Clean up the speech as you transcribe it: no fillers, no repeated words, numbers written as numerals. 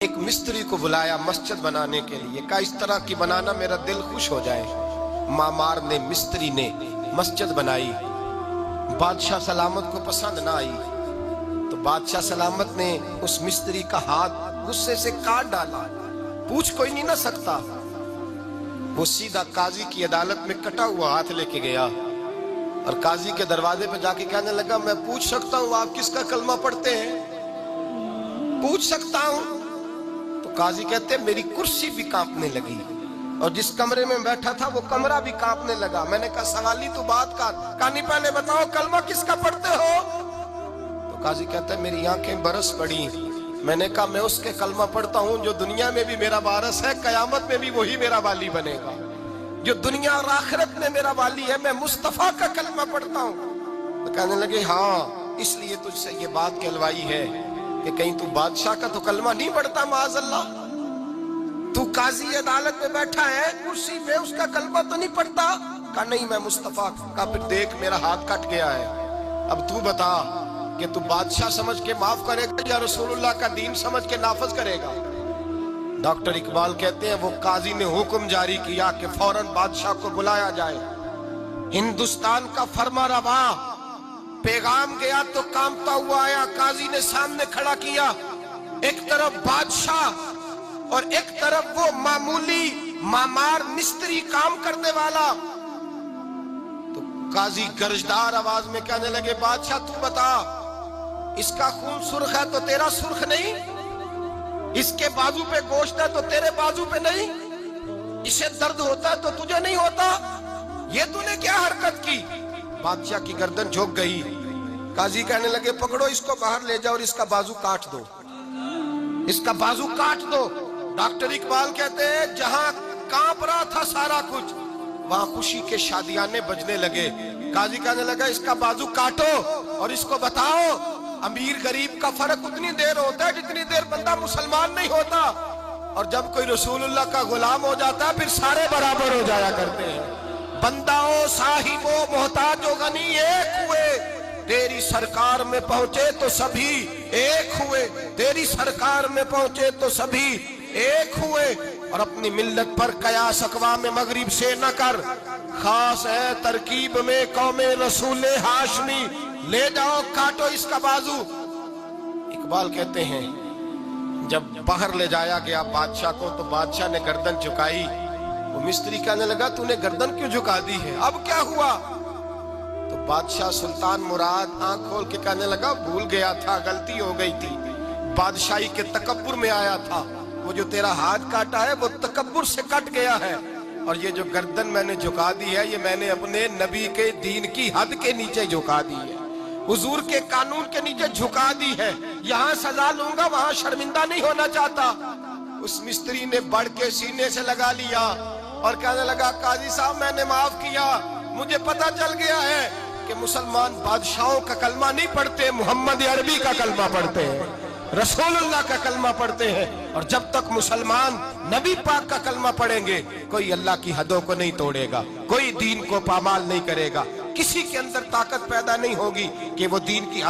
एक मिस्त्री को बुलाया मस्जिद बनाने के लिए, कहा इस तरह की बनाना मेरा दिल खुश हो जाए। मामार ने, मिस्त्री ने मस्जिद बनाई। बादशाह सलामत को पसंद ना आई तो बादशाह सलामत ने उस मिस्त्री का हाथ गुस्से से काट डाला। पूछ कोई नहीं ना सकता। वो सीधा काजी की अदालत में कटा हुआ हाथ लेके गया और काजी के दरवाजे पे जाके कहने लगा, मैं पूछ सकता हूँ आप किसका कलमा पढ़ते हैं? पूछ सकता हूँ? तो काजी कहते मेरी कुर्सी भी कांपने लगी और जिस कमरे में बैठा था वो कमरा भी कांपने लगा। मैंने कहा सवाली तो बात का कहानी, पहले बताओ कलमा किसका पढ़ते हो? तो काजी कहते मेरी आंखें बरस पड़ी। मैंने कहा मैं उसके कलमा पढ़ता हूँ जो दुनिया में भी मेरा वारिस है, कयामत में भी वही मेरा वाली बनेगा। जो दुनिया और आखिरत में मेरा वाली है, मैं मुस्तफा का कलमा पढ़ता हूँ। तो कहने लगे हाँ, इसलिए तुझसे ये बात कहलवाई है कि कहीं तू बादशाह का तो कलमा नहीं पढ़ता माज़अल्लाह। तू काजी अदालत में बैठा है कुर्सी पे, उसका कलमा तो नहीं पढ़ता? कहा नहीं, मैं मुस्तफा का। फिर देख मेरा हाथ कट गया है। अब तू बता कि तू बादशाह समझ के माफ करेगा या रसूलुल्लाह का दीन समझ के नाफज करेगा? डॉक्टर इकबाल कहते हैं वो काजी ने हुक्म जारी किया कि फौरन बादशाह को बुलाया जाए। हिंदुस्तान का फरमा रवा पैगाम गया तो कांपता हुआ आया। काजी ने सामने खड़ा किया, एक तरफ बादशाह और एक तरफ वो मामूली मामार मिस्त्री काम करने वाला। तो काजी गरजदार आवाज में कहने लगे, बादशाह तू बता, इसका खून सुर्ख है तो तेरा सुर्ख नहीं? इसके बाजू पे गोश्त है तो तेरे बाजू पे नहीं? इसे दर्द होता है तो तुझे नहीं होता? ये तूने क्या हरकत की? बादशाह की गर्दन झुक गई। काजी कहने लगे पकड़ो इसको, बाहर ले जाओ और इसका बाजू काट दो, इसका बाजू काट दो। डॉक्टर इकबाल कहते हैं जहां कांप रहा था सारा कुछ, वहां खुशी के शादियाने बजने लगे। काजी कहने लगा इसका बाजू काटो और इसको बताओ अमीर गरीब का फर्क उतनी देर होता है जितनी देर बंदा मुसलमान नहीं होता, और जब कोई रसूलुल्लाह का गुलाम हो जाता है फिर सारे बराबर हो जाया करते हैं। बंदाओ साहिबो मोहताजो गनी एक हुए, तेरी सरकार में पहुंचे तो सभी एक हुए। तेरी सरकार में पहुंचे तो सभी एक हुए। और अपनी मिल्लत पर कयास अक़वाम मगरिब से न कर, खास है तरकीब में कौमे रसूले हाशमी। ले जाओ काटो इसका बाजू। इकबाल कहते हैं जब बाहर ले जाया गया बादशाह को तो बादशाह ने गर्दन झुकाई। वो मिस्त्री कहने लगा तूने गर्दन क्यों झुका दी है, अब क्या हुआ? तो बादशाह सुल्तान मुराद आंख खोल के कहने लगा भूल गया था, गलती हो गई थी, बादशाही के तकब्बुर में आया था। वो जो तेरा हाथ काटा है वो तकब्बुर से कट गया है, और ये जो गर्दन मैंने झुका दी है ये मैंने अपने नबी के दीन की हद के नीचे झुका दी है, हुजूर के कानून के नीचे झुका दी है। यहाँ सजा लूंगा वहां शर्मिंदा नहीं होना चाहता। उस मिस्त्री ने बढ़ के सीने से लगा लिया और कहने लगा काजी साहब मैंने माफ किया, मुझे पता चल गया है कि मुसलमान बादशाहों का कलमा नहीं पढ़ते, मोहम्मद अरबी का कलमा पढ़ते हैं, रसूलुल्लाह का कलमा पढ़ते हैं। और जब तक मुसलमान नबी पाक का कलमा पढ़ेंगे कोई अल्लाह की हदों को नहीं तोड़ेगा, कोई दीन को पामाल नहीं करेगा, किसी के अंदर ताकत पैदा नहीं होगी कि वो दीन की